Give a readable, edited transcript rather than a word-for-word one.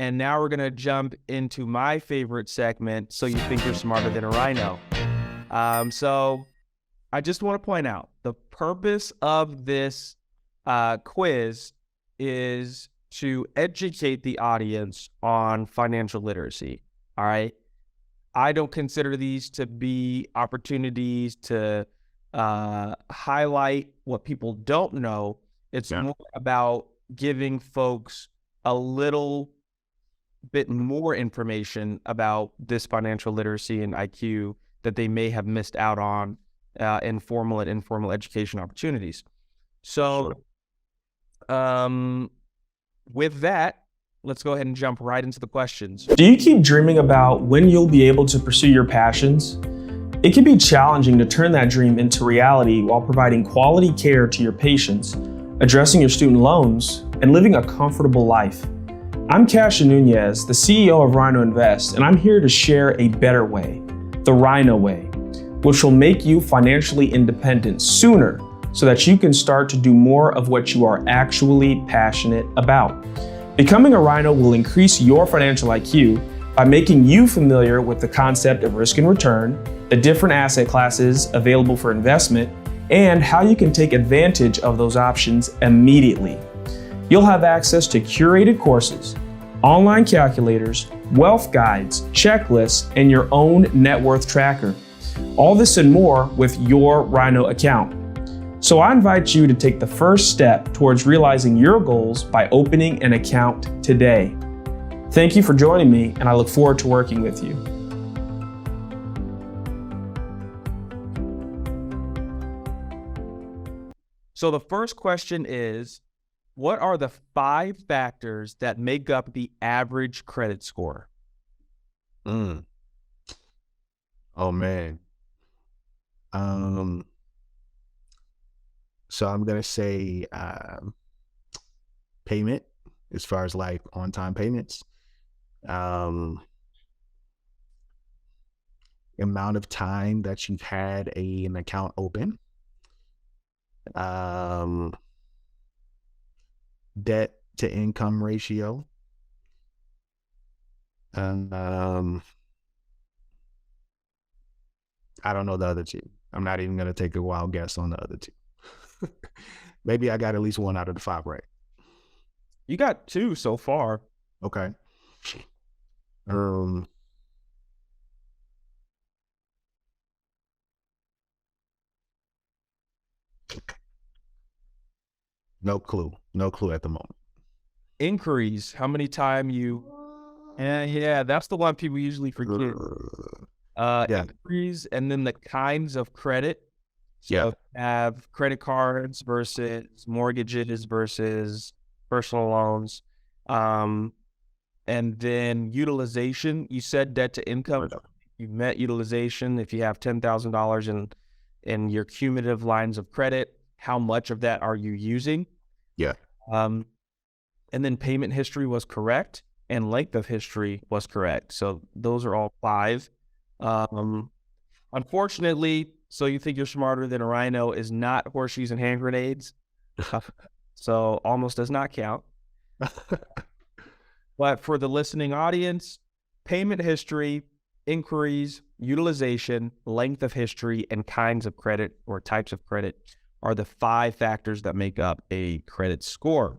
And now we're going to jump into my favorite segment, So You Think You're Smarter Than a Rhino. So I just want to point out the purpose of this quiz is to educate the audience on financial literacy. All right. I don't consider these to be opportunities to highlight what people don't know. It's more about giving folks a little bit more information about this financial literacy and IQ that they may have missed out on in formal and informal education opportunities. So with that, let's go ahead and jump right into the questions. Do you keep dreaming about when you'll be able to pursue your passions? It can be challenging to turn that dream into reality while providing quality care to your patients, addressing your student loans, and living a comfortable life. I'm Cassian Nuñez, the CEO of RINO Invest, and I'm here to share a better way, the RINO way, which will make you financially independent sooner so that you can start to do more of what you are actually passionate about. Becoming a RINO will increase your financial IQ by making you familiar with the concept of risk and return, the different asset classes available for investment, and how you can take advantage of those options immediately. You'll have access to curated courses, online calculators, wealth guides, checklists, and your own net worth tracker. All this and more with your RINO account. So I invite you to take the first step towards realizing your goals by opening an account today. Thank you for joining me, and I look forward to working with you. So the first question is, what are the 5 factors that make up the average credit score? Oh man. So I'm gonna say payment, as far as like on-time payments. Amount of time that you've had an account open. Debt to income ratio. And I don't know the other 2. I'm not even gonna take a wild guess on the other 2. Maybe I got at least 1 out of the 5 right. You got 2 so far. Okay. No clue at the moment. Inquiries, how many times you... Yeah, that's the one people usually forget. Inquiries, and then the kinds of credit. So have credit cards versus mortgages versus personal loans. And then utilization, you said debt to income. You met utilization. If you have $10,000 in your cumulative lines of credit, how much of that are you using? And then payment history was correct, and length of history was correct. So those are all 5. Unfortunately, So You Think You're Smarter Than a Rhino is not horseshoes and hand grenades. So almost does not count. But for the listening audience, payment history, inquiries, utilization, length of history, and kinds of credit or types of credit are the 5 factors that make up a credit score.